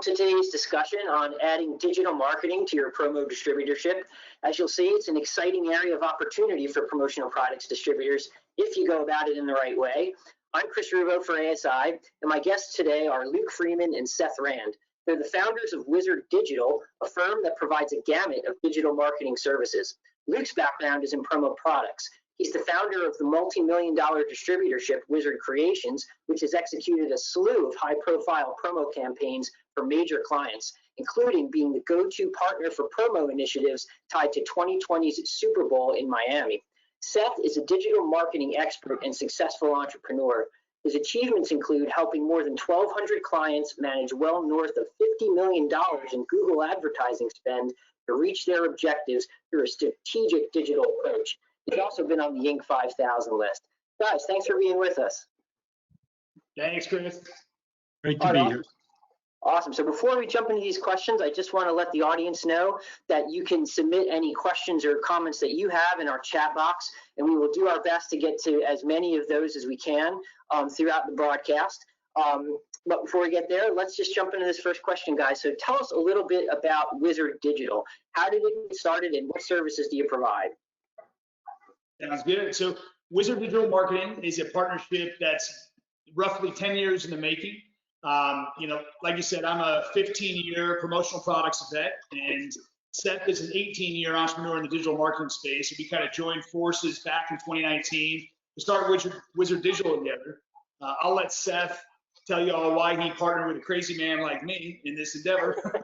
to today's discussion on adding digital marketing to your promo distributorship. As you'll see, it's an exciting area of opportunity for promotional products distributors if you go about it in the right way. I'm Chris Rubo for ASI, and my guests today are Luke Freeman and Seth Rand. They're the founders of Wizard Digital, a firm that provides a gamut of digital marketing services. Luke's background is in promo products. He's the founder of the multi-million-dollar distributorship Wizard Creations, which has executed a slew of high-profile promo campaigns for major clients, including being the go-to partner for promo initiatives tied to 2020's Super Bowl in Miami. Seth is a digital marketing expert and successful entrepreneur. His achievements include helping more than 1,200 clients manage well north of $50 million in Google advertising spend to reach their objectives through a strategic digital approach. He's also been on the Inc. 5000 list. Guys, thanks for being with us. Thanks, Chris. Great to be here. Awesome. So before we jump into these questions, I just want to let the audience know that you can submit any questions or comments that you have in our chat box, and we will do our best to get to as many of those as we can throughout the broadcast. But before we get there, let's just jump into this first question, guys. So tell us a little bit about Wizard Digital. How did it get started, and what services do you provide? Sounds good. So Wizard Digital Marketing is a partnership that's roughly 10 years in the making. Like you said, I'm a 15-year promotional products vet, and Seth is an 18-year entrepreneur in the digital marketing space. So we kind of joined forces back in 2019 to start Wizard Digital together. I'll let Seth tell you all why he partnered with a crazy man like me in this endeavor.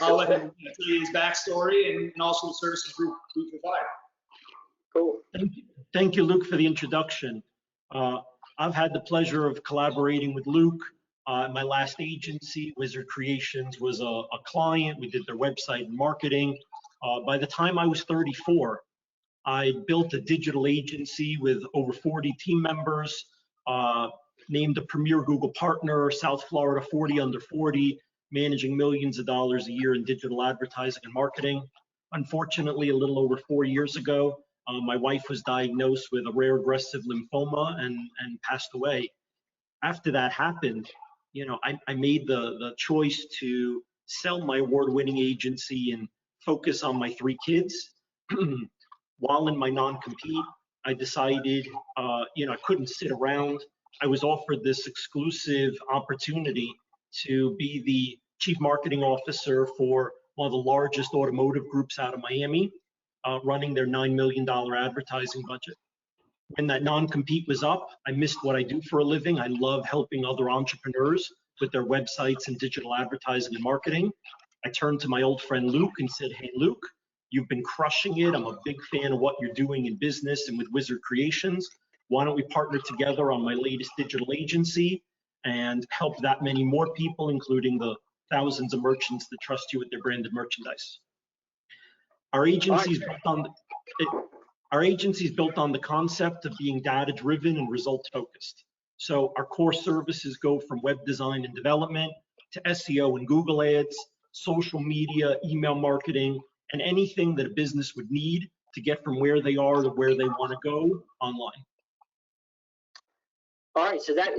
I'll let him tell you his backstory and also the services we provide. Cool. Thank you, Luke, for the introduction. I've had the pleasure of collaborating with Luke. My last agency, Wizard Creations, was a client. We did their website and marketing. By the time I was 34, I built a digital agency with over 40 team members, named a premier Google partner, South Florida 40 under 40, managing millions of dollars a year in digital advertising and marketing. Unfortunately, a little over 4 years ago, my wife was diagnosed with a rare aggressive lymphoma and passed away. After that happened, I made the choice to sell my award-winning agency and focus on my 3 kids. While in my non-compete, I decided, I couldn't sit around. I was offered this exclusive opportunity to be the chief marketing officer for one of the largest automotive groups out of Miami, running their $9 million advertising budget. When that non-compete was up, I missed what I do for a living. I love helping other entrepreneurs with their websites and digital advertising and marketing. I turned to my old friend Luke and said, hey, Luke, you've been crushing it. I'm a big fan of what you're doing in business and with Wizard Creations. Why don't we partner together on my latest digital agency and help that many more people, including the thousands of merchants that trust you with their branded merchandise. Our agency is built on the concept of being data-driven and results-focused. So our core services go from web design and development to SEO and Google Ads, social media, email marketing, and anything that a business would need to get from where they are to where they want to go online. All right, so that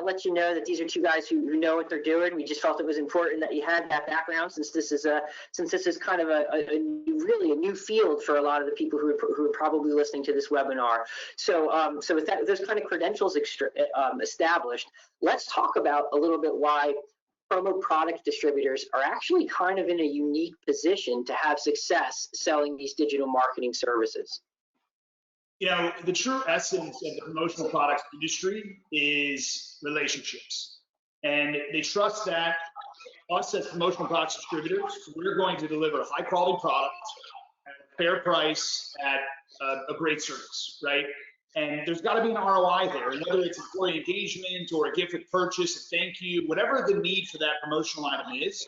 lets you know that these are 2 guys who know what they're doing. We just felt it was important that you had that background, since this is kind of really a new field for a lot of the people who are probably listening to this webinar. So with those kind of credentials established, let's talk about a little bit why promo product distributors are actually kind of in a unique position to have success selling these digital marketing services. The true essence of the promotional products industry is relationships. And they trust that us as promotional products distributors, we're going to deliver a high quality product at a fair price at a great service, right? And there's got to be an ROI there, and whether it's employee engagement or a gift with purchase, a thank you, whatever the need for that promotional item is,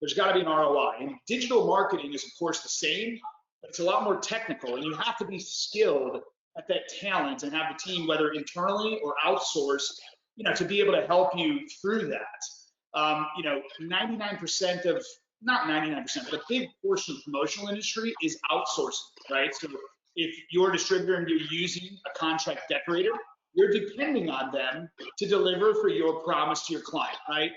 there's got to be an ROI. And digital marketing is, of course, the same, but it's a lot more technical, and you have to be skilled at that talent and have the team, whether internally or outsourced, to be able to help you through that. 99% of, not 99%, but a big portion of the promotional industry is outsourcing, right? So if you're a distributor and you're using a contract decorator, you're depending on them to deliver for your promise to your client, right?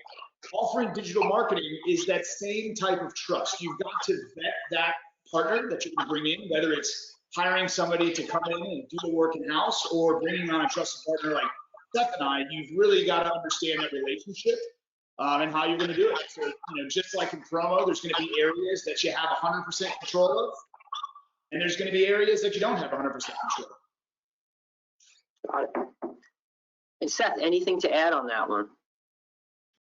offering digital marketing is that same type of trust. You've got to vet that partner that you're going to bring in, whether it's hiring somebody to come in and do the work in-house or bringing on a trusted partner like Seth and I. You've really got to understand that relationship and how you're going to do it. So, just like in promo, there's going to be areas that you have 100% control of, and there's going to be areas that you don't have 100% control of. Got it. And Seth, anything to add on that one?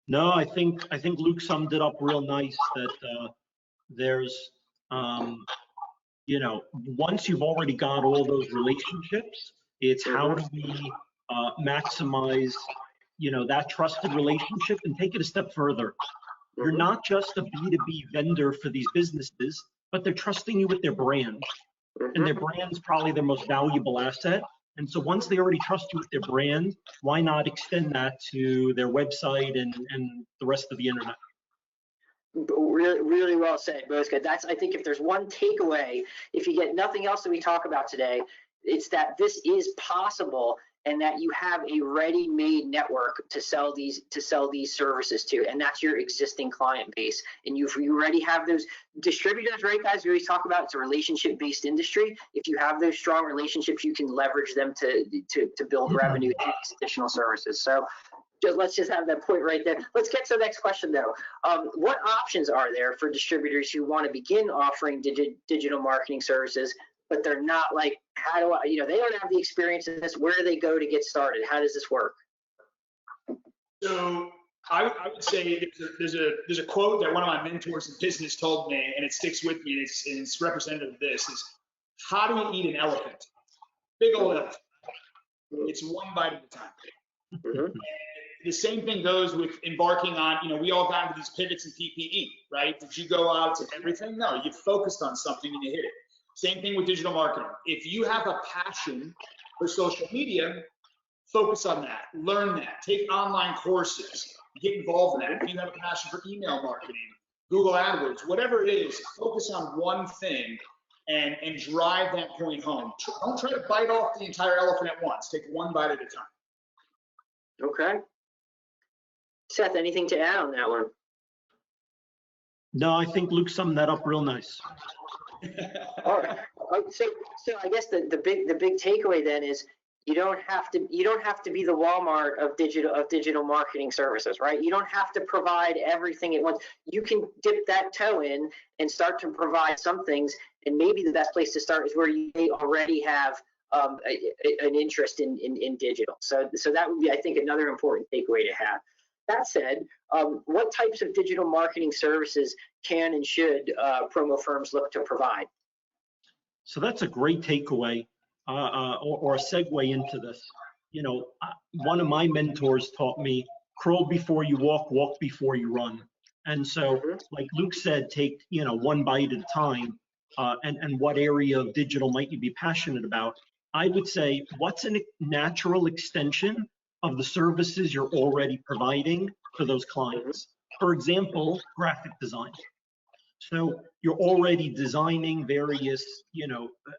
No, I think Luke summed it up real nice that there's, once you've already got all those relationships, it's how do we maximize, that trusted relationship and take it a step further. You're not just a B2B vendor for these businesses, but they're trusting you with their brand. And their brand's probably their most valuable asset. And so once they already trust you with their brand, why not extend that to their website and the rest of the internet? Really, really well said, both good. I think if there's one takeaway, if you get nothing else that we talk about today, it's that this is possible and that you have a ready-made network to sell these services to, and that's your existing client base. And you already have those distributors, right, guys? We always talk about it's a relationship-based industry. If you have those strong relationships, you can leverage them to build revenue and additional services. So let's just have that point right there. Let's get to the next question, though. What options are there for distributors who want to begin offering digital marketing services, but they're not like, how do I, they don't have the experience in this. Where do they go to get started? How does this work? So I would say there's a quote that one of my mentors in business told me, and it sticks with me, and it's representative of this, is how do you eat an elephant? Big old elephant. It's one bite at a time. And the same thing goes with embarking on, we all got into these pivots in PPE, right? Did you go out to everything? No, you focused on something and you hit it. Same thing with digital marketing. If you have a passion for social media, focus on that, learn that, take online courses, get involved in that. If you have a passion for email marketing, Google AdWords, whatever it is, focus on one thing and drive that point home. Don't try to bite off the entire elephant at once. Take one bite at a time. Okay. Seth, anything to add on that one? No, I think Luke summed that up real nice. All right. So I guess the big takeaway then is you don't have to be the Walmart of digital marketing services, right? You don't have to provide everything at once. You can dip that toe in and start to provide some things, and maybe the best place to start is where you may already have an interest in digital. So that would be, I think, another important takeaway to have. That said, what types of digital marketing services can and should promo firms look to provide? So that's a great takeaway or a segue into this. One of my mentors taught me, crawl before you walk, walk before you run. And so, like Luke said, take one bite at a time. And what area of digital might you be passionate about? I would say, what's a natural extension of the services you're already providing for those clients? For example, graphic design. So you're already designing various,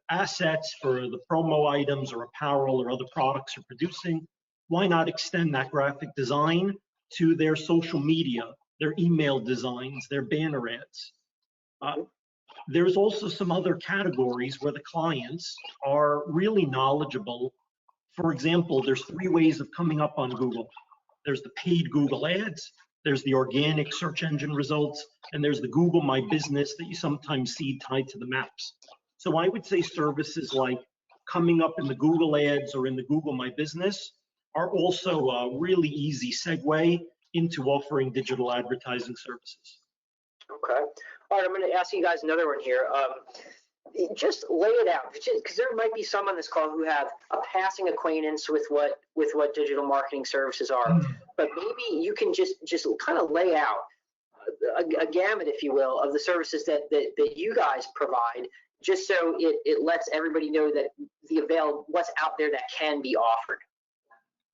assets for the promo items or apparel or other products you're producing. Why not extend that graphic design to their social media, their email designs, their banner ads? There's also some other categories where the clients are really knowledgeable. For example, there's 3 ways of coming up on Google. There's the paid Google ads, there's the organic search engine results, and there's the Google My Business that you sometimes see tied to the maps. So I would say services like coming up in the Google ads or in the Google My Business are also a really easy segue into offering digital advertising services. Okay. All right, I'm going to ask you guys another one here. Just lay it out, because there might be some on this call who have a passing acquaintance with what digital marketing services are, but maybe you can just kind of lay out a gamut, if you will, of the services that you guys provide, just so it lets everybody know that what's out there that can be offered.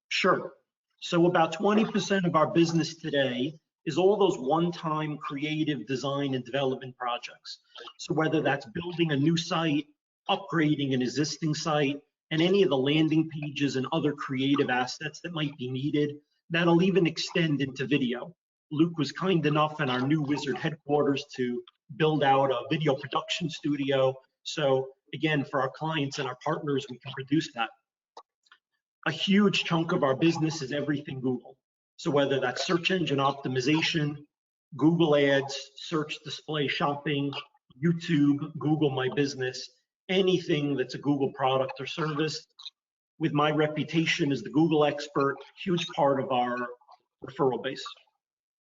Sure. So about 20% of our business today is all those one-time creative design and development projects. So whether that's building a new site, upgrading an existing site, and any of the landing pages and other creative assets that might be needed, that'll even extend into video. Luke was kind enough in our new Wizard headquarters to build out a video production studio. So again, for our clients and our partners, we can produce that. A huge chunk of our business is everything Google. So whether that's search engine optimization, Google Ads, search display shopping, YouTube, Google My Business, anything that's a Google product or service, with my reputation as the Google expert, huge part of our referral base.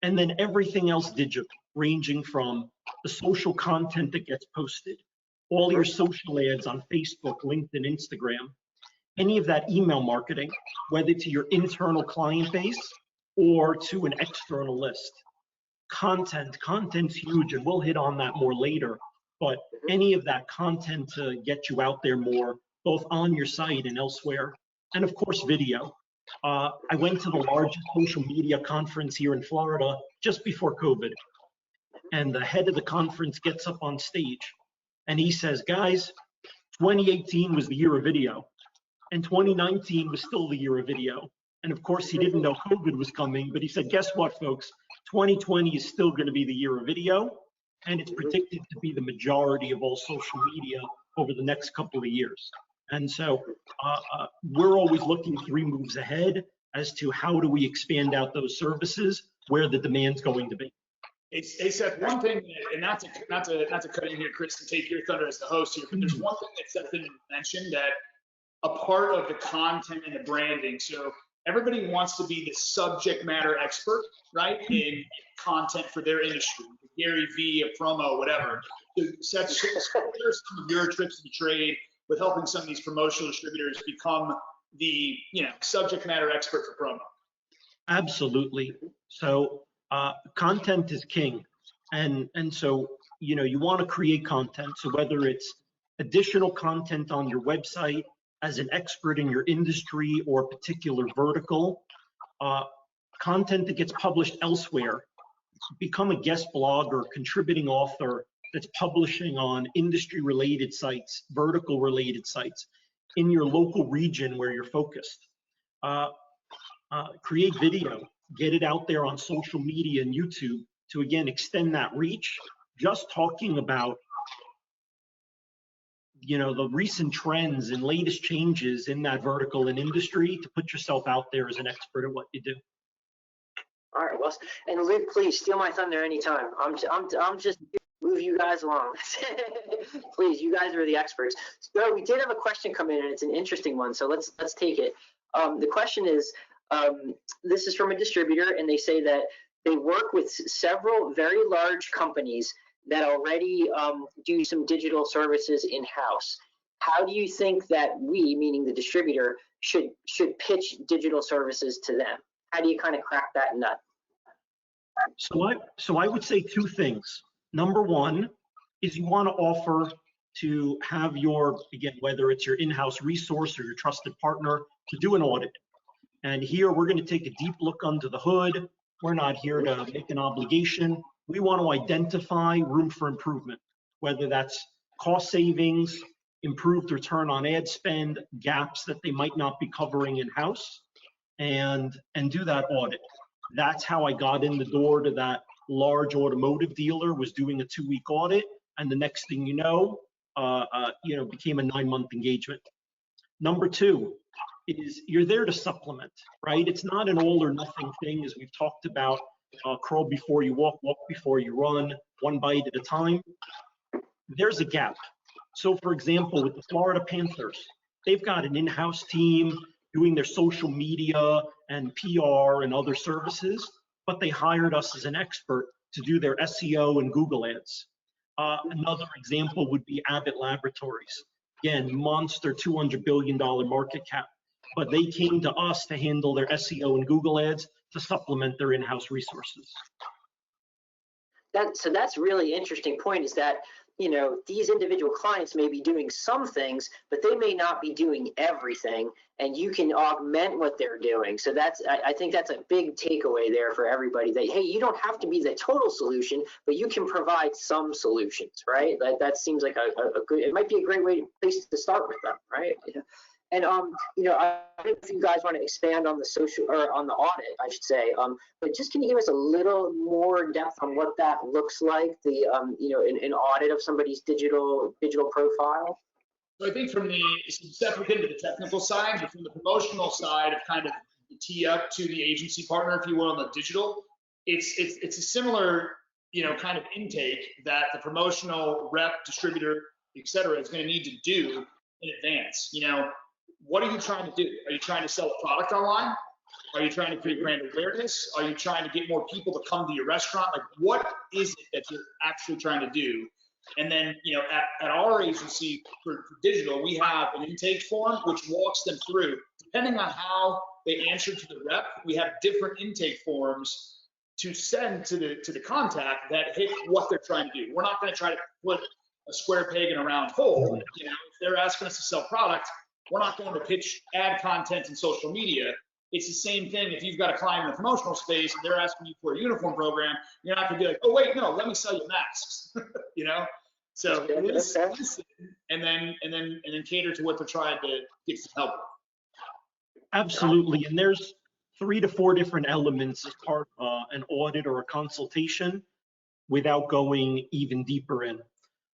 And then everything else digital, ranging from the social content that gets posted, all your social ads on Facebook, LinkedIn, Instagram, any of that email marketing, whether to your internal client base or to an external list. Content's huge, and we'll hit on that more later, but any of that content to get you out there more, both on your site and elsewhere, and of course, video. I went to the largest social media conference here in Florida just before COVID, and the head of the conference gets up on stage, and he says, guys, 2018 was the year of video, and 2019 was still the year of video. And of course, he didn't know COVID was coming, but he said, guess what, folks? 2020 is still going to be the year of video, and it's predicted to be the majority of all social media over the next couple of years. And so we're always looking 3 moves ahead as to how do we expand out those services where the demand's going to be. Hey Seth, one thing, and not to cut in here, Chris, and take your thunder as the host here, but there's one thing that Seth didn't mention, that a part of the content and the branding. So everybody wants to be the subject matter expert, right, in content for their industry, Gary V, a promo, whatever. So Seth, what are some of your tricks of the trade with helping some of these promotional distributors become the subject matter expert for promo? Absolutely. So content is king, and so you want to create content. So whether it's additional content on your website as an expert in your industry or particular vertical, content that gets published elsewhere, become a guest blogger, contributing author that's publishing on industry-related sites, vertical-related sites in your local region where you're focused. Create video, get it out there on social media and YouTube to, again, extend that reach. Just talking about the recent trends and latest changes in that vertical and industry to put yourself out there as an expert at what you do. All right, well, and Luke, please steal my thunder anytime. I'm just move you guys along. Please, you guys are the experts. So we did have a question come in, and it's an interesting one. So let's take it. The question is, this is from a distributor, and they say that they work with several very large companies that already do some digital services in-house. How do you think that we, meaning the distributor, should pitch digital services to them? How do you kind of crack that nut? So I would say 2 things. Number one is you want to offer to have your, again, whether it's your in-house resource or your trusted partner, to do an audit. And here we're going to take a deep look under the hood. We're not here to make an obligation. We want to identify room for improvement, whether that's cost savings, improved return on ad spend, gaps that they might not be covering in-house, and do that audit. That's how I got in the door to that large automotive dealer, was doing a 2-week audit, and the next thing you know, became a 9-month engagement. Number 2 is you're there to supplement, right? It's not an all or nothing thing, as we've talked about. Crawl before you walk, walk before you run, one bite at a time. There's a gap. So for example, with the Florida Panthers, they've got an in-house team doing their social media and PR and other services, but they hired us as an expert to do their SEO and Google ads. Another example would be Abbott Laboratories. Again, monster $200 billion market cap, but they came to us to handle their SEO and Google ads to supplement their in-house resources. So that's really interesting point, is that these individual clients may be doing some things, but they may not be doing everything, and you can augment what they're doing. So I think that's a big takeaway there for everybody, that, hey, you don't have to be the total solution, but you can provide some solutions, right? That seems like a good, it might be a great place to start with them, right? And you know, I don't know if you guys want to expand on the social or on the audit, I should say. But just can you give us a little more depth on what that looks like? The you know, an audit of somebody's digital profile. So I think from the separate into the technical side, but from the promotional side of kind of the tee up to the agency partner, if you will, on the digital, it's a similar, you know, kind of intake that the promotional rep, distributor, et cetera, is going to need to do in advance. You know, what are you trying to do? Are you trying to sell a product online? Are you trying to create brand awareness? Are you trying to get more people to come to your restaurant? Like, what is it that you're actually trying to do? And then, you know, at our agency for digital, we have an intake form which walks them through. Depending on how they answer to the rep, we have different intake forms to send to the contact that hit what they're trying to do. We're not going to try to put a square peg in a round hole. You know, if they're asking us to sell product, we're not going to pitch ad content and social media. It's the same thing if you've got a client in the promotional space and they're asking you for a uniform program, you're not going to be like, oh wait, no, let me sell you masks. You know, so listen and then cater to what they're trying to get some help with. Absolutely, and there's 3 to 4 different elements as part of an audit or a consultation without going even deeper in.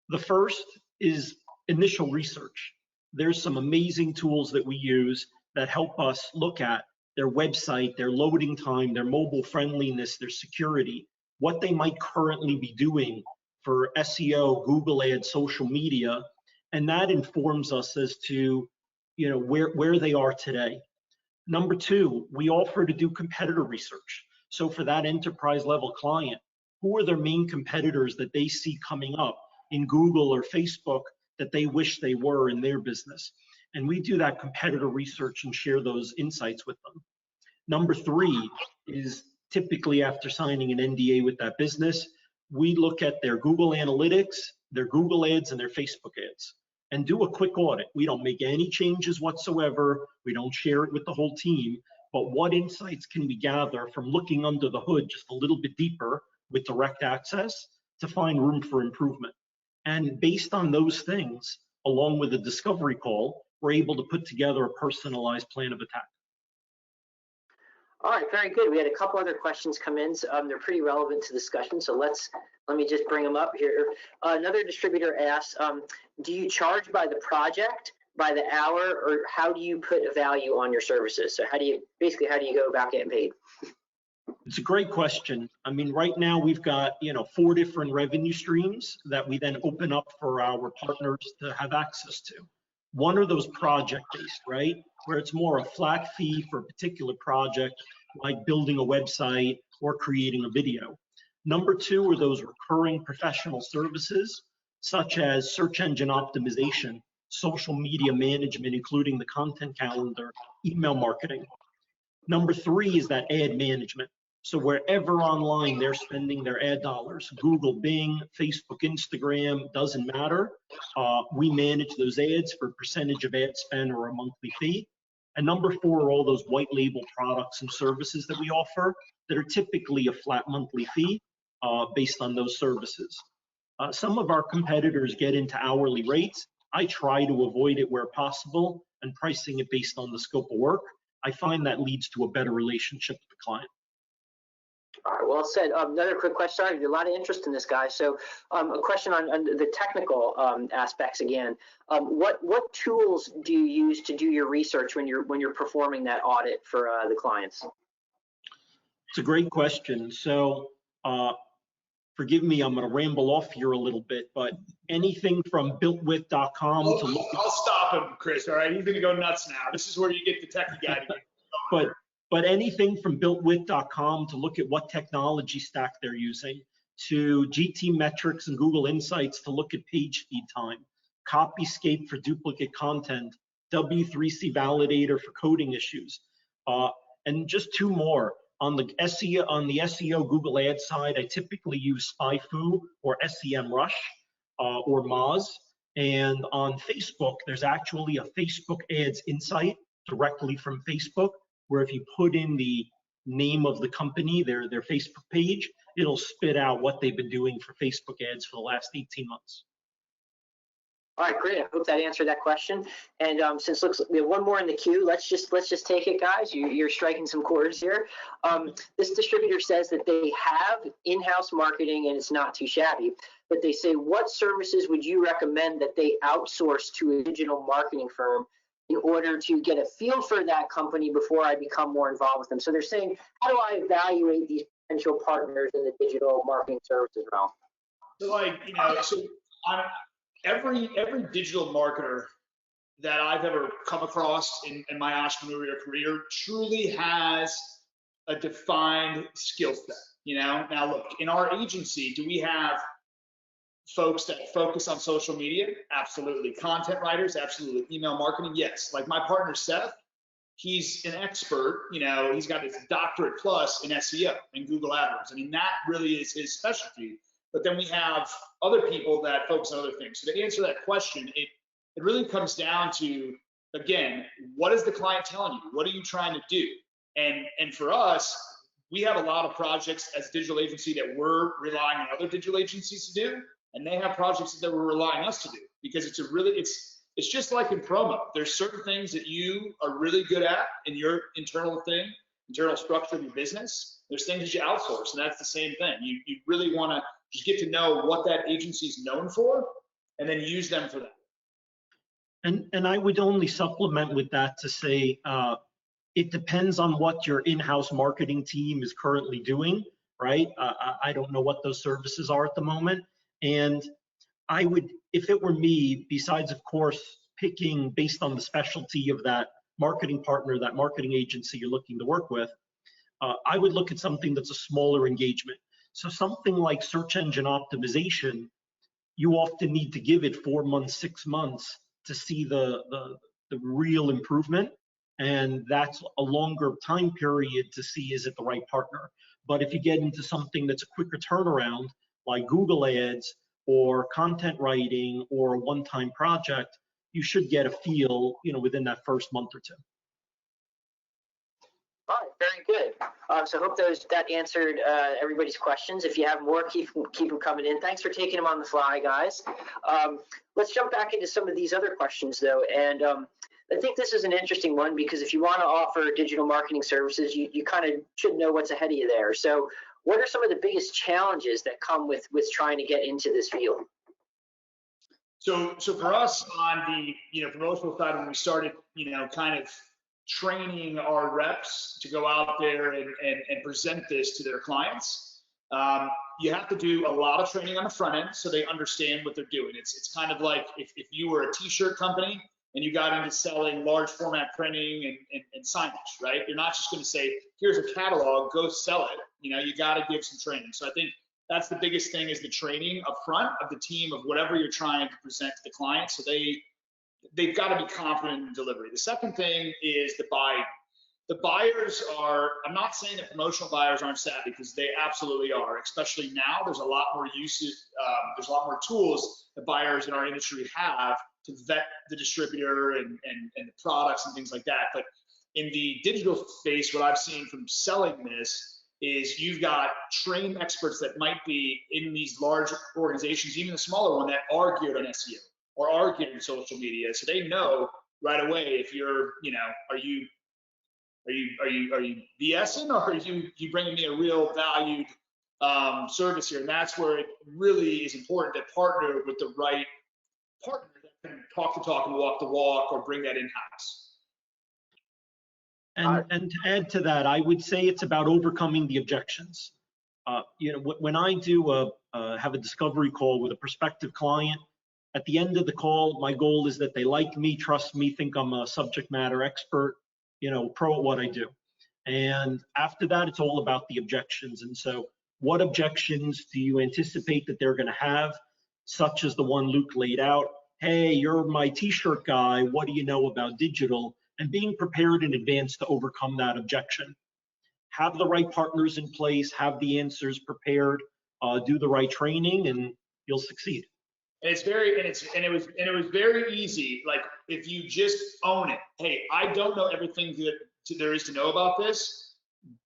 The first is initial research. There's some amazing tools that we use that help us look at their website, their loading time, their mobile friendliness, their security, what they might currently be doing for SEO, Google Ads, social media, and that informs us as to, you know, where they are today. Number 2, we offer to do competitor research. So for that enterprise level client, who are their main competitors that they see coming up in Google or Facebook that they wish they were in their business? And we do that competitor research and share those insights with them. Number 3 is typically after signing an NDA with that business, we look at their Google Analytics, their Google Ads, and their Facebook ads, and do a quick audit. We don't make any changes whatsoever. We don't share it with the whole team, but what insights can we gather from looking under the hood just a little bit deeper with direct access to find room for improvement? And based on those things, along with a discovery call, we're able to put together a personalized plan of attack. All right, very good. We had a couple other questions come in. So, they're pretty relevant to discussion. So let me just bring them up here. Another distributor asks, do you charge by the project, by the hour, or how do you put a value on your services? So how do you go about getting paid? It's a great question. I mean, right now we've got, you know, 4 different revenue streams that we then open up for our partners to have access to. One are those project-based, right? Where it's more a flat fee for a particular project, like building a website or creating a video. Number 2 are those recurring professional services, such as search engine optimization, social media management, including the content calendar, email marketing. Number 3 is that ad management. So wherever online they're spending their ad dollars, Google, Bing, Facebook, Instagram, doesn't matter. We manage those ads for a percentage of ad spend or a monthly fee. And number 4 are all those white label products and services that we offer that are typically a flat monthly fee based on those services. Some of our competitors get into hourly rates. I try to avoid it where possible and pricing it based on the scope of work. I find that leads to a better relationship with the client. All right, well said. Another quick question. Sorry, a lot of interest in this, guy. So a question on the technical aspects again. What tools do you use to do your research when you're performing that audit for the clients? It's a great question. So forgive me, I'm going to ramble off here a little bit, but anything from builtwith.com to look at, I'll stop him, Chris. All right, he's going to go nuts now. This is where you get the techie guy to get. But anything from builtwith.com to look at what technology stack they're using, to GT metrics and Google Insights to look at page speed time, Copyscape for duplicate content, W3C validator for coding issues, and just 2 more. On the SEO Google Ads side, I typically use SpyFu or SEMrush or Moz. And on Facebook, there's actually a Facebook Ads Insight directly from Facebook, where if you put in the name of the company, their Facebook page, it'll spit out what they've been doing for Facebook ads for the last 18 months. All right, great. I hope that answered that question. And since looks we have one more in the queue, let's just take it, guys. You're striking some chords here. This distributor says that they have in-house marketing and it's not too shabby. But they say, what services would you recommend that they outsource to a digital marketing firm in order to get a feel for that company before I become more involved with them? So they're saying, how do I evaluate these potential partners in the digital marketing services realm? So every digital marketer that I've ever come across in my entrepreneurial career truly has a defined skill set. Now look, in our agency, do we have folks that focus on social media? Absolutely. Content writers? Absolutely. Email marketing? Yes. Like my partner Seth, he's an expert. He's got his doctorate plus in SEO and Google AdWords. I mean, that really is his specialty. But then we have other people that focus on other things. So to answer that question, it really comes down to, again, what is the client telling you? What are you trying to do? And for us, we have a lot of projects as a digital agency that we're relying on other digital agencies to do, and they have projects that we're relying on us to do, because it's just like in promo. There's certain things that you are really good at in your internal structure of your business. There's things that you outsource, and that's the same thing. You really want to just get to know what that agency is known for, and then use them for that. And I would only supplement with that to say, it depends on what your in-house marketing team is currently doing, right? I don't know what those services are at the moment. And I would, if it were me, besides, of course, picking based on the specialty of that marketing partner, that marketing agency you're looking to work with, I would look at something that's a smaller engagement. So something like search engine optimization, you often need to give it 4 months, 6 months to see the real improvement. And that's a longer time period to see, is it the right partner? But if you get into something that's a quicker turnaround, like Google Ads or content writing or a one-time project, you should get a feel, within that first month or two. All right, very good. So I hope that answered everybody's questions. If you have more, keep them coming in. Thanks for taking them on the fly, guys. Let's jump back into some of these other questions, though. And I think this is an interesting one, because if you want to offer digital marketing services, you kind of should know what's ahead of you there. So what are some of the biggest challenges that come with trying to get into this field? So for us on the promotional side, when we started kind of training our reps to go out there and present this to their clients, you have to do a lot of training on the front end so they understand what they're doing. It's kind of like if you were a t-shirt company and you got into selling large format printing and signage, right? You're not just going to say, here's a catalog, go sell it. You got to give some training. So I think that's the biggest thing, is the training up front of the team of whatever you're trying to present to the client. So they've got to be confident in delivery. The second thing is the buying. The buyers are, I'm not saying that promotional buyers aren't savvy, because they absolutely are, especially now. There's a lot more uses, there's a lot more tools that buyers in our industry have to vet the distributor and the products and things like that. But in the digital space, what I've seen from selling this is you've got trained experts that might be in these large organizations, even the smaller one, that are geared on SEO or are geared in social media. So they know right away if you're, are you BSing, or are you bringing me a real valued service here? And that's where it really is important to partner with the right partner that can talk the talk and walk the walk, or bring that in-house. And to add to that, I would say it's about overcoming the objections. When I do have a discovery call with a prospective client, at the end of the call, my goal is that they like me, trust me, think I'm a subject matter expert, pro at what I do. And after that, it's all about the objections. And so what objections do you anticipate that they're going to have, such as the one Luke laid out? Hey, you're my t-shirt guy, what do you know about digital? And being prepared in advance to overcome that objection. Have the right partners in place, have the answers prepared, do the right training, and you'll succeed. And it was very easy. Like, if you just own it. Hey, I don't know everything that there is to know about this,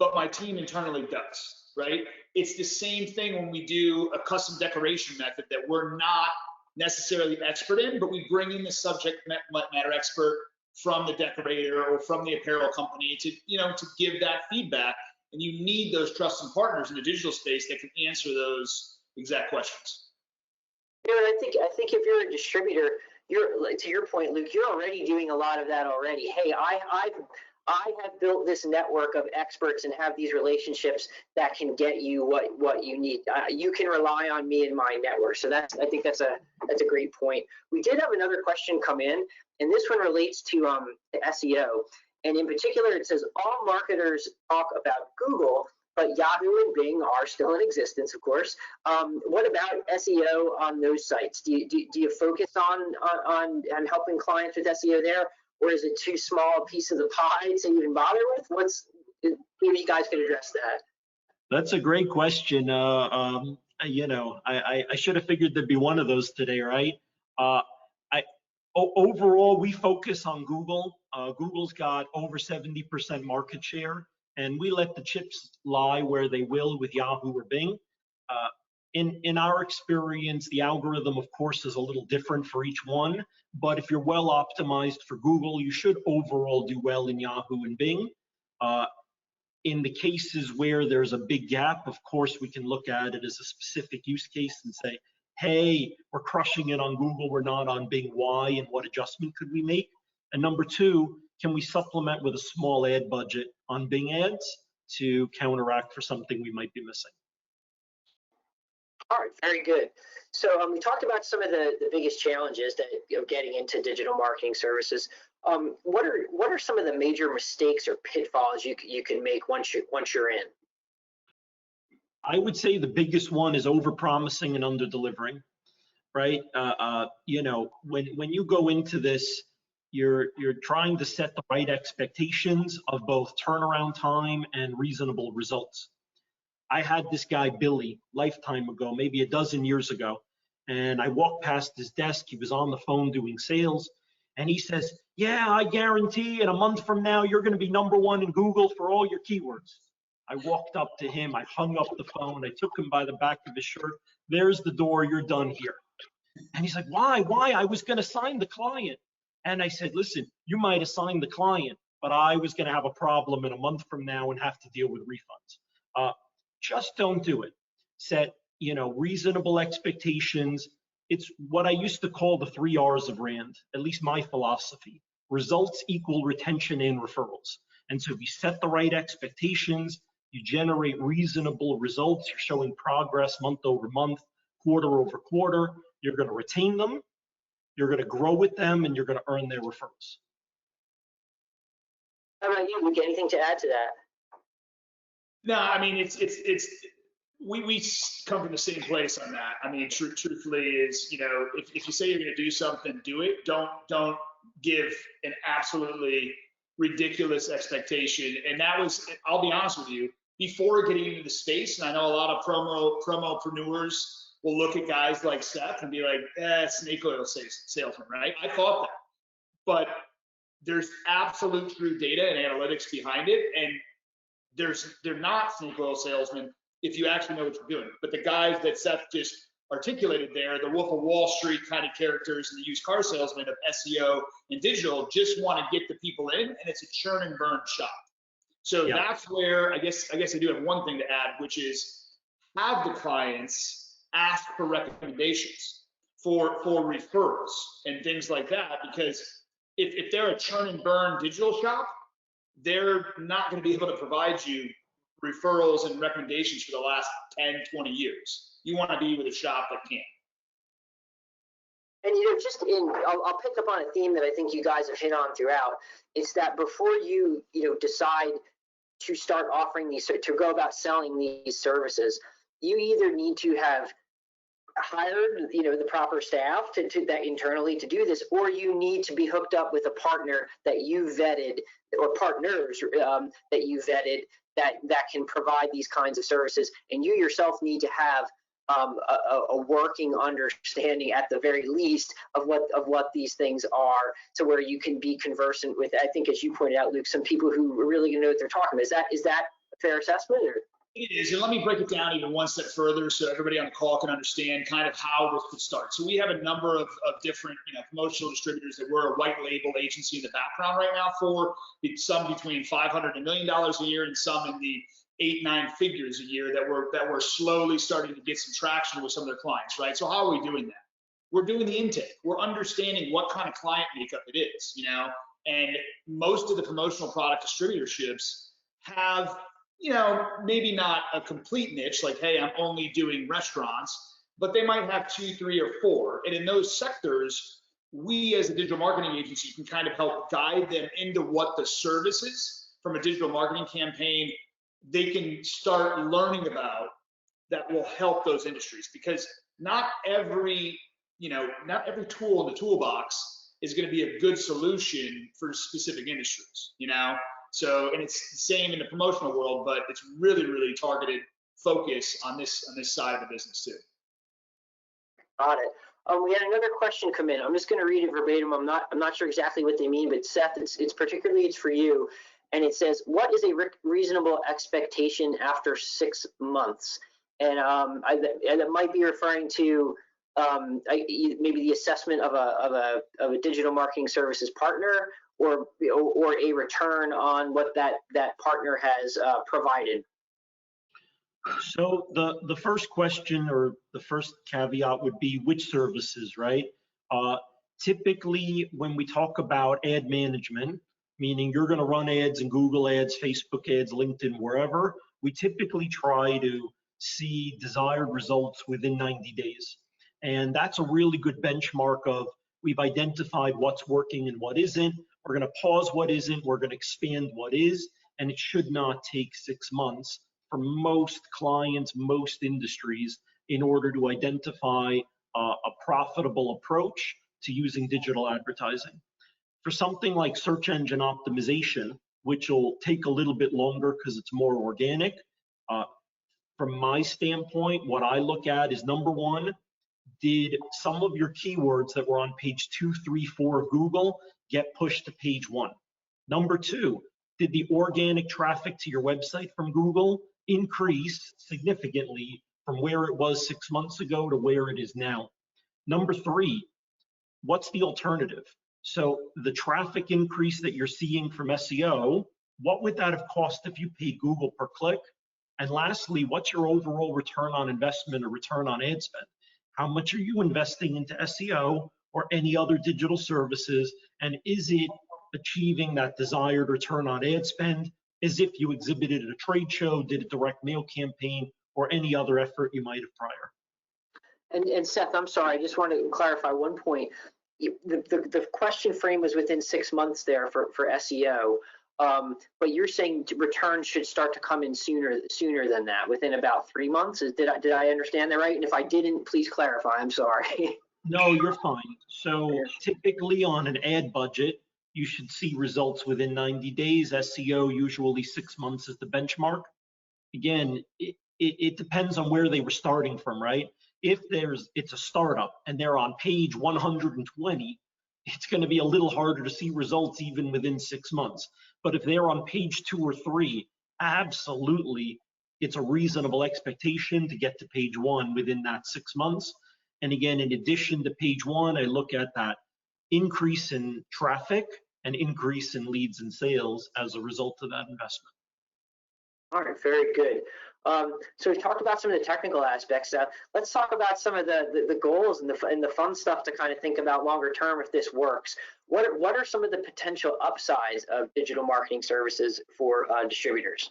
but my team internally does, right? It's the same thing when we do a custom decoration method that we're not necessarily expert in, but we bring in the subject matter expert from the decorator or from the apparel company to, to give that feedback. And you need those trusted partners in the digital space that can answer those exact questions. I think if you're a distributor, to your point, Luke, you're already doing a lot of that already. Hey, I have built this network of experts and have these relationships that can get you what you need. You can rely on me and my network. So I think that's a great point. We did have another question come in, and this one relates to SEO. And in particular, it says all marketers talk about Google, but Yahoo and Bing are still in existence, of course. What about SEO on those sites? Do you focus on helping clients with SEO there, or is it too small a piece of the pie to even bother with? Maybe you guys could address that. That's a great question. I should have figured there'd be one of those today, right? Overall, we focus on Google. Google's got over 70% market share, and we let the chips lie where they will with Yahoo or Bing. In our experience, the algorithm, of course, is a little different for each one, but if you're well optimized for Google, you should overall do well in Yahoo and Bing. In the cases where there's a big gap, of course, we can look at it as a specific use case and say, hey, we're crushing it on Google, we're not on Bing, why, and what adjustment could we make? And number two, can we supplement with a small ad budget on Bing ads to counteract for something we might be missing? All right, very good. So we talked about some of the biggest challenges of getting into digital marketing services. What are some of the major mistakes or pitfalls you can make once you're in? I would say the biggest one is overpromising and under-delivering, right? When you go into this, you're trying to set the right expectations of both turnaround time and reasonable results. I had this guy, Billy, lifetime ago, maybe a dozen years ago, and I walked past his desk. He was on the phone doing sales, and he says, yeah, I guarantee in a month from now, you're going to be #1 in Google for all your keywords. I walked up to him, I hung up the phone, I took him by the back of his shirt. There's the door, you're done here. And he's like, why? I was going to sign the client. And I said, listen, you might have signed the client, but I was going to have a problem in a month from now and have to deal with refunds. Just don't do it. Set, reasonable expectations. It's what I used to call the 3 R's of Rand, at least my philosophy. Results equal retention and referrals. And so if you set the right expectations, you generate reasonable results, you're showing progress month over month, quarter over quarter, you're going to retain them, you're going to grow with them, and you're going to earn their referrals. How about you, Luke? Anything to add to that? No, I mean, we come from the same place on that. I mean, truthfully is, if you say you're going to do something, do it. Don't give an absolutely ridiculous expectation. And that was, I'll be honest with you, before getting into the space, and I know a lot of promopreneurs will look at guys like Seth and be like, snake oil salesman, right? I thought that. But there's absolute true data and analytics behind it, and they're not snake oil salesmen if you actually know what you're doing. But the guys that Seth just articulated there, the Wolf of Wall Street kind of characters and the used car salesman of SEO and digital, just want to get the people in, and it's a churn and burn shop. So yeah, that's where I guess I do have one thing to add, which is have the clients ask for recommendations for referrals and things like that, because if they're a churn and burn digital shop, they're not going to be able to provide you referrals and recommendations for the last 10, 20 years. You want to be with a shop that can. And I'll pick up on a theme that I think you guys have hit on throughout. It's that before you decide to start offering these, to go about selling these services, you either need to have hired the proper staff to that internally to do this, or you need to be hooked up with a partner that you vetted, or partners that you vetted that can provide these kinds of services. And you yourself need to have a working understanding at the very least of what these things are, to where you can be conversant with, I think, as you pointed out, Luke, some people who are really know what they're talking about. Is that a fair assessment? Or? It is, and let me break it down even one step further so everybody on the call can understand kind of how this could start. So we have a number of different, promotional distributors that we're a white label agency in the background right now for, some between $500 and $1 million a year, and some in the 8-9 figures a year that we're slowly starting to get some traction with some of their clients, right? So how are we doing that? We're doing the intake. We're understanding what kind of client makeup it is, and most of the promotional product distributorships have, maybe not a complete niche, like, hey, I'm only doing restaurants, but they might have 2, 3, or 4. And in those sectors, we as a digital marketing agency can kind of help guide them into what the services from a digital marketing campaign they can start learning about that will help those industries. Because not every tool in the toolbox is going to be a good solution for specific industries, So, and it's the same in the promotional world, but it's really, really targeted focus on this side of the business too. Got it. We had another question come in. I'm just going to read it verbatim. I'm not sure exactly what they mean, but Seth, it's for you, and it says, "What is a reasonable expectation after 6 months?" And it might be referring to maybe the assessment of a digital marketing services partner, or a return on what that partner has provided. So the first question, or the first caveat, would be which services, right? Typically, when we talk about ad management, meaning you're going to run ads in Google ads, Facebook ads, LinkedIn, wherever, we typically try to see desired results within 90 days. And that's a really good benchmark of, we've identified what's working and what isn't. We're going to pause what isn't. We're going to expand what is. And it should not take 6 months for most clients, most industries, in order to identify a profitable approach to using digital advertising. For something like search engine optimization, which will take a little bit longer because it's more organic, from my standpoint, what I look at is, number one, did some of your keywords that were on page 2, 3, 4 of Google get pushed to page 1? Number two, did the organic traffic to your website from Google increase significantly from where it was 6 months ago to where it is now? Number three, what's the alternative? So the traffic increase that you're seeing from SEO, what would that have cost if you paid Google per click? And lastly, what's your overall return on investment or return on ad spend? How much are you investing into SEO or any other digital services? And is it achieving that desired return on ad spend as if you exhibited at a trade show, did a direct mail campaign, or any other effort you might have prior? And Seth, I'm sorry, I just want to clarify one point. The question frame was within 6 months there for SEO, but you're saying returns should start to come in sooner than that, within about 3 months. Did I understand that right? And if I didn't, please clarify. I'm sorry. No, you're fine. So typically on an ad budget, you should see results within 90 days. SEO, usually 6 months is the benchmark. Again, it depends on where they were starting from, right? If it's a startup and they're on page 120, it's going to be a little harder to see results even within 6 months. But if they're on page 2 or 3, absolutely, it's a reasonable expectation to get to page 1 within that 6 months. And again, in addition to page 1, I look at that increase in traffic and increase in leads and sales as a result of that investment. All right, very good. So we talked about some of the technical aspects. Let's talk about some of the goals and the fun stuff to kind of think about longer term if this works. What are some of the potential upsides of digital marketing services for distributors?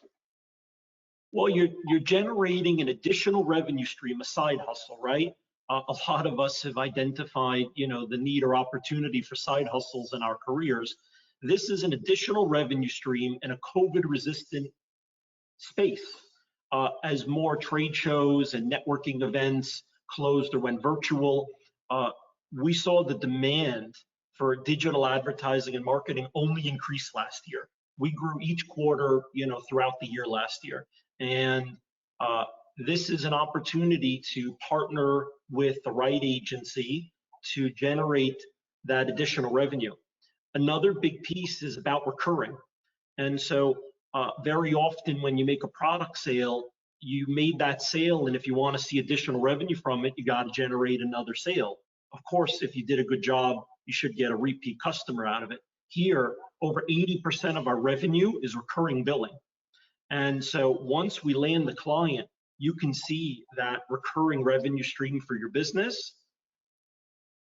Well, you're generating an additional revenue stream, a side hustle, right? A lot of us have identified, the need or opportunity for side hustles in our careers. This is an additional revenue stream in a COVID-resistant space. As more trade shows and networking events closed or went virtual, we saw the demand for digital advertising and marketing only increase last year. We grew each quarter, throughout the year last year. And this is an opportunity to partner with the right agency to generate that additional revenue. Another big piece is about recurring. And so very often when you make a product sale, you made that sale, and if you want to see additional revenue from it, you got to generate another sale. Of course, if you did a good job, you should get a repeat customer out of it. Here, over 80% of our revenue is recurring billing. And so once we land the client, you can see that recurring revenue stream for your business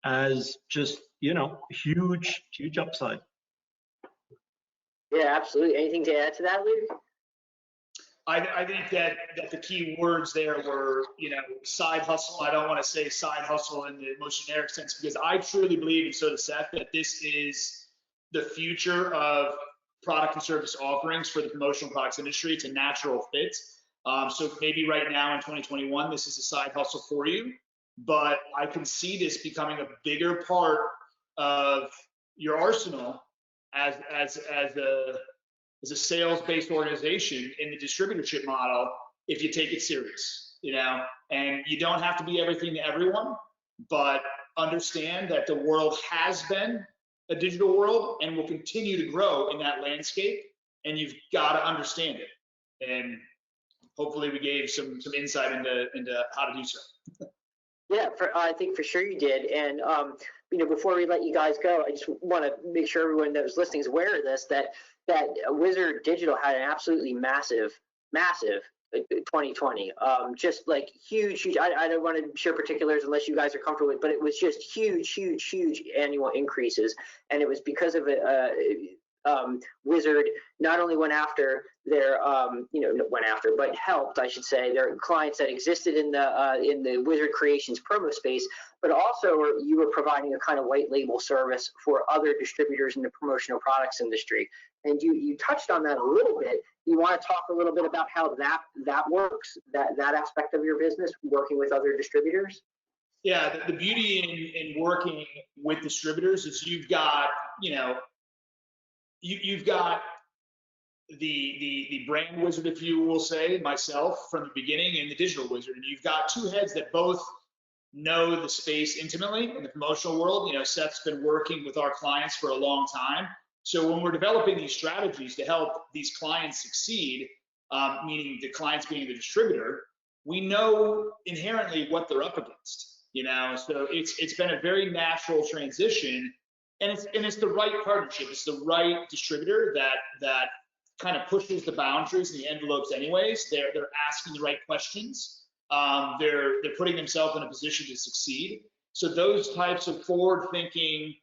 as just, you know, huge, huge upside. Yeah, absolutely. Anything to add to that, Luke? I think that the key words there were, you know, side hustle. I don't want to say side hustle in the most generic sense, because I truly believe, and so does Seth, that this is the future of product and service offerings for the promotional products industry. It's a natural fit. So maybe right now in 2021, this is a side hustle for you, but I can see this becoming a bigger part of your arsenal as a sales-based organization in the distributorship model if you take it serious, you know. And you don't have to be everything to everyone, but understand that the world has been a digital world and will continue to grow in that landscape, and you've got to understand it. And hopefully we gave some insight into how to do so. Yeah, I think for sure you did. And you know, before we let you guys go, I just want to make sure everyone that was listening is aware of this, that Wizard Digital had an absolutely massive 2020. Just like huge. I don't want to share particulars unless you guys are comfortable with, but it was just huge annual increases, and it was because of Wizard not only went after their but helped, I should say, their clients that existed in the Wizard Creations promo space, but also you were providing a kind of white label service for other distributors in the promotional products industry. And you touched on that a little bit. You want to talk a little bit about how that works, that aspect of your business, working with other distributors? Yeah, the beauty in working with distributors is you've got, you know, you've got the brand wizard, if you will say, myself from the beginning, and the digital wizard, and you've got two heads that both know the space intimately in the promotional world. You know, Seth's been working with our clients for a long time, so when we're developing these strategies to help these clients succeed, meaning the clients being the distributor, we know inherently what they're up against. You know, so it's been a very natural transition. And it's the right partnership. It's the right distributor that kind of pushes the boundaries and the envelopes anyways. They're asking the right questions. They're putting themselves in a position to succeed. So those types of forward-thinking,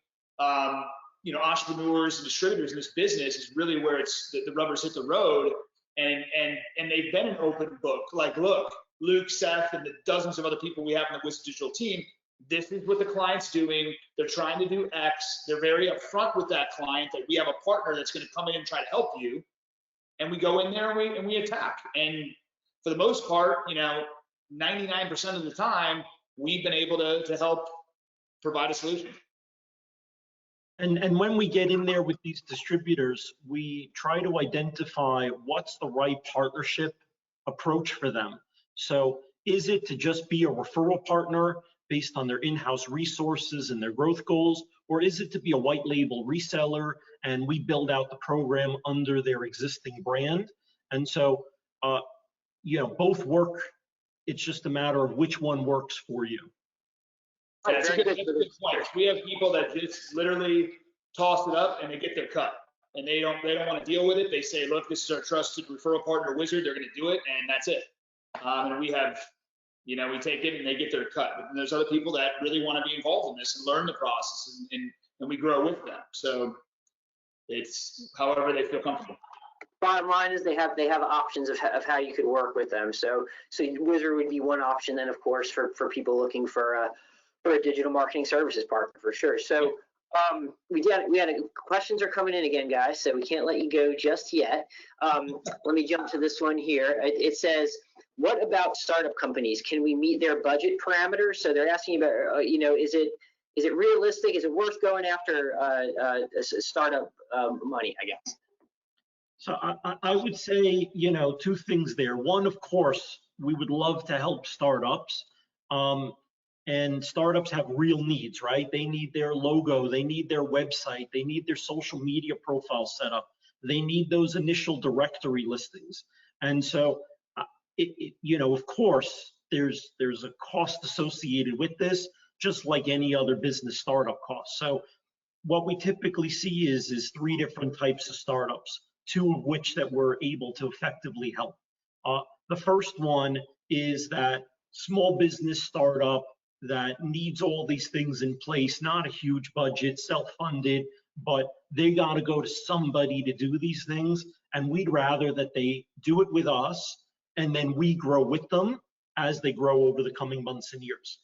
you know, entrepreneurs and distributors in this business is really where it's the rubber's hit the road. And they've been an open book. Like, look, Luke, Seth, and the dozens of other people we have in the Wizard Digital team, this is what the client's doing. They're trying to do X. They're very upfront with that client that we have a partner that's going to come in and try to help you. And we go in there and we attack. And for the most part, you know, 99% of the time, we've been able to help provide a solution. And when we get in there with these distributors, we try to identify what's the right partnership approach for them. So is it to just be a referral partner based on their in-house resources and their growth goals, or is it to be a white label reseller and we build out the program under their existing brand? And so, you know, both work. It's just a matter of which one works for you. Yeah, that's a good point. We have people that just literally toss it up and they get their cut, and they don't want to deal with it. They say, look, this is our trusted referral partner Wizard. They're going to do it, and that's it. And we have, you know, we take it and they get their cut. But there's other people that really want to be involved in this and learn the process, and we grow with them. So it's however they feel comfortable. Bottom line is they have options of how you could work with them. So Wizard would be one option, then of course for people looking for a digital marketing services partner for sure. So questions are coming in again, guys. So we can't let you go just yet. Let me jump to this one here. It says, what about startup companies? Can we meet their budget parameters? So they're asking about, you know, is it realistic? Is it worth going after startup money, I guess? So I would say, you know, two things there. One, of course, we would love to help startups. And startups have real needs, right? They need their logo, they need their website, they need their social media profile set up, they need those initial directory listings. And so you know, of course, there's a cost associated with this, just like any other business startup cost. So what we typically see is 3 different types of startups, 2 of which that we're able to effectively help. The first one is that small business startup that needs all these things in place, not a huge budget, self-funded, but they got to go to somebody to do these things. And we'd rather that they do it with us, and then we grow with them as they grow over the coming months and years.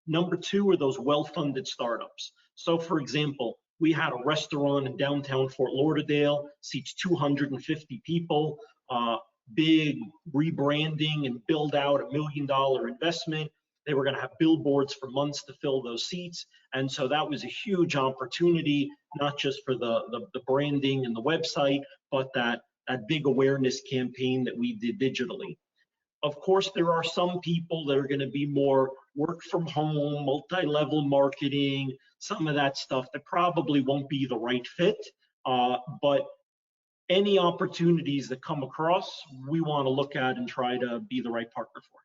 Number 2 are those well-funded startups. So for example, we had a restaurant in downtown Fort Lauderdale, seats 250 people, big rebranding and build out, $1 million investment. They were going to have billboards for months to fill those seats. And so that was a huge opportunity, not just for the branding and the website, but that big awareness campaign that we did digitally. Of course, there are some people that are going to be more work from home, multi-level marketing, some of that stuff that probably won't be the right fit. But any opportunities that come across, we want to look at and try to be the right partner for.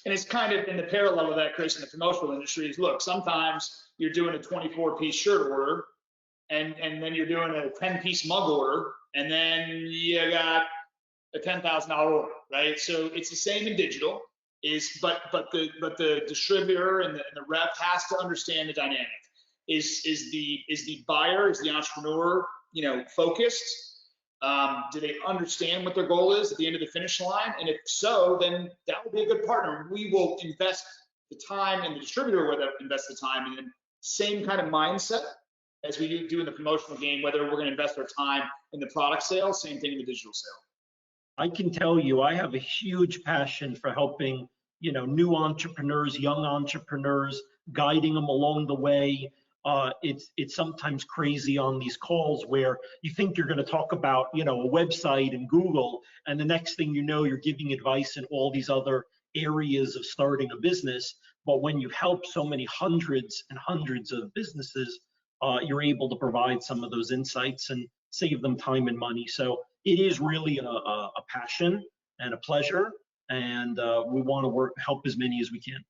And it's kind of in the parallel of that, Chris, in the promotional industry is, look, sometimes you're doing a 24-piece shirt order, and then you're doing a 10-piece mug order, and then you got a $10,000 order, right? So it's the same in digital, but the distributor and the rep has to understand the dynamic. Is the buyer, is the entrepreneur, you know, focused? Do they understand what their goal is at the end of the finish line? And if so, then that will be a good partner. We will invest the time, and the distributor will invest the time, and then same kind of mindset as we do in the promotional game, whether we're going to invest our time in the product sale, same thing in the digital sale. I can tell you, I have a huge passion for helping, you know, new entrepreneurs, young entrepreneurs, guiding them along the way. It's sometimes crazy on these calls where you think you're going to talk about, you know, a website and Google, and the next thing you know, you're giving advice in all these other areas of starting a business. But when you help so many hundreds and hundreds of businesses, you're able to provide some of those insights and save them time and money. So it is really a passion and a pleasure, and we want to help as many as we can.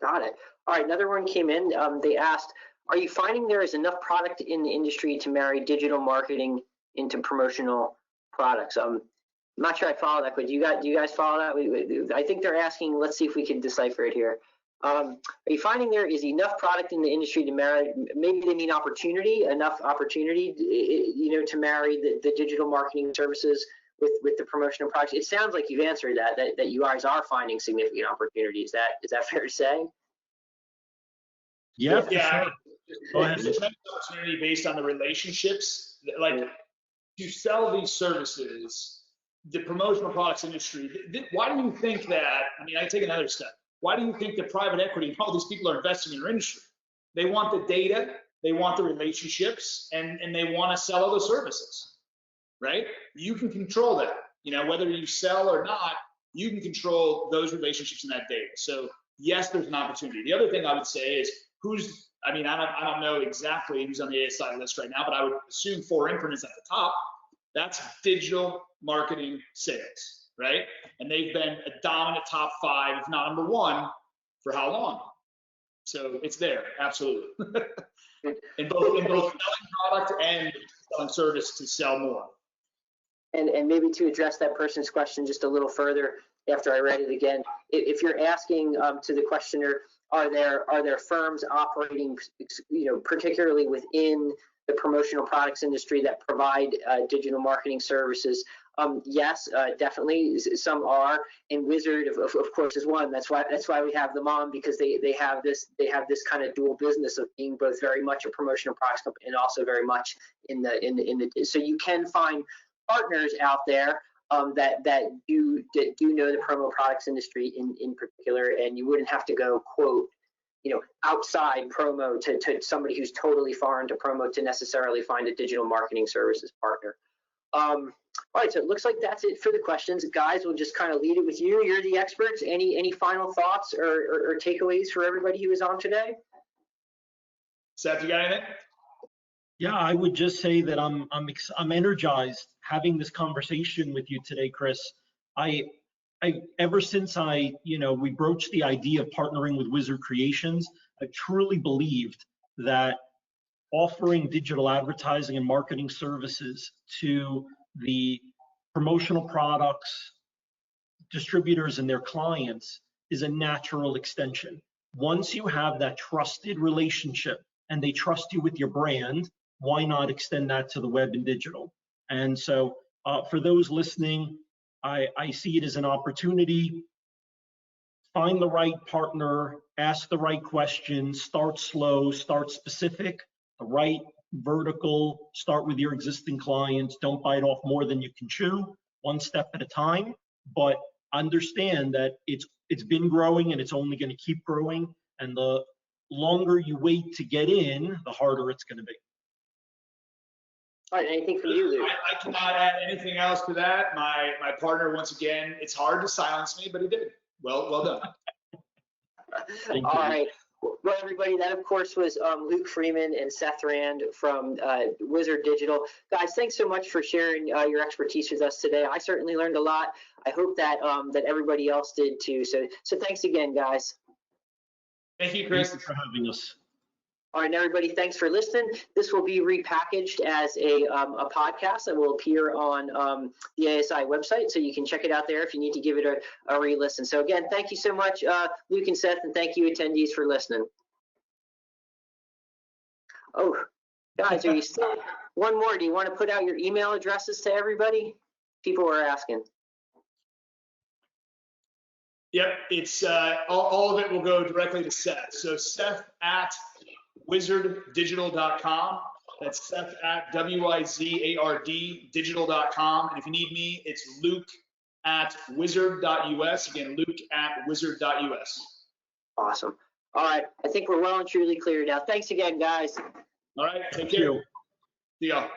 Got it. All right, another one came in. They asked, are you finding there is enough product in the industry to marry digital marketing into promotional products? I'm not sure I follow that, but do you guys follow that? I think they're asking, let's see if we can decipher it here. Are you finding there is enough product in the industry to marry, maybe they mean opportunity, enough opportunity, you know, to marry the digital marketing services with the promotional products? It sounds like you've answered that you guys are finding significant opportunities. Is that fair to say? Yeah, yeah. Go ahead. There's a tremendous opportunity based on the relationships. Like, to sell these services, the promotional products industry, why do you think that, I mean, I take another step. Why do you think that private equity and all these people are investing in your industry? They want the data, they want the relationships, and they want to sell other services, right? You can control that. You know, whether you sell or not, you can control those relationships and that data. So yes, there's an opportunity. The other thing I would say is I don't know exactly who's on the ASI list right now, but I would assume 4imprint is at the top. That's digital marketing sales, right? And they've been a dominant top 5, if not number 1, for how long? So it's there, absolutely. in both selling product and selling service to sell more. And maybe to address that person's question just a little further after I read it again, if you're asking to the questioner, are there firms operating, you know, particularly within the promotional products industry that provide digital marketing services? Yes, definitely, some are, and Wizard of course is one. That's why we have them on, because they have this kind of dual business of being both very much a promotional products company and also very much in the so you can find partners out there that do know the promo products industry in particular, and you wouldn't have to go quote, you know, outside promo to somebody who's totally foreign to promo to necessarily find a digital marketing services partner. All right, so it looks like that's it for the questions. Guys, we'll just kind of lead it with you. You're the experts. Any final thoughts or takeaways for everybody who is on today? Seth, you got anything? Yeah, I would just say that I'm energized having this conversation with you today, Chris. I ever since we broached the idea of partnering with Wizard Creations, I truly believed that offering digital advertising and marketing services to the promotional products, distributors, and their clients is a natural extension. Once you have that trusted relationship and they trust you with your brand, why not extend that to the web and digital? And so for those listening, I see it as an opportunity. Find the right partner, ask the right questions, start slow, start specific, the right vertical, start with your existing clients. Don't bite off more than you can chew, one step at a time. But understand that it's been growing and it's only going to keep growing. And the longer you wait to get in, the harder it's going to be. All right, anything from you, Luke? I cannot add anything else to that. My partner, once again, it's hard to silence me, but he did. Well done. All right. Well, everybody, that of course was Luke Freeman and Seth Rand from Wizard Digital. Guys, thanks so much for sharing your expertise with us today. I certainly learned a lot. I hope that that everybody else did too. So thanks again, guys. Thank you, Chris. Thank you for having us. All right, everybody, thanks for listening. This will be repackaged as a podcast that will appear on the ASI website, so you can check it out there if you need to give it a re-listen. So again, thank you so much, Luke and Seth, and thank you, attendees, for listening. Oh, guys, are you still? One more. Do you want to put out your email addresses to everybody? People were asking. Yep, it's all of it will go directly to Seth. So Seth at wizarddigital.com. That's Seth at WIZARD digital.com. And if you need me, it's Luke at wizard.us. Again, Luke at wizard.us. Awesome. All right. I think we're well and truly clear now. Thanks again, guys. All right. Take care. See y'all.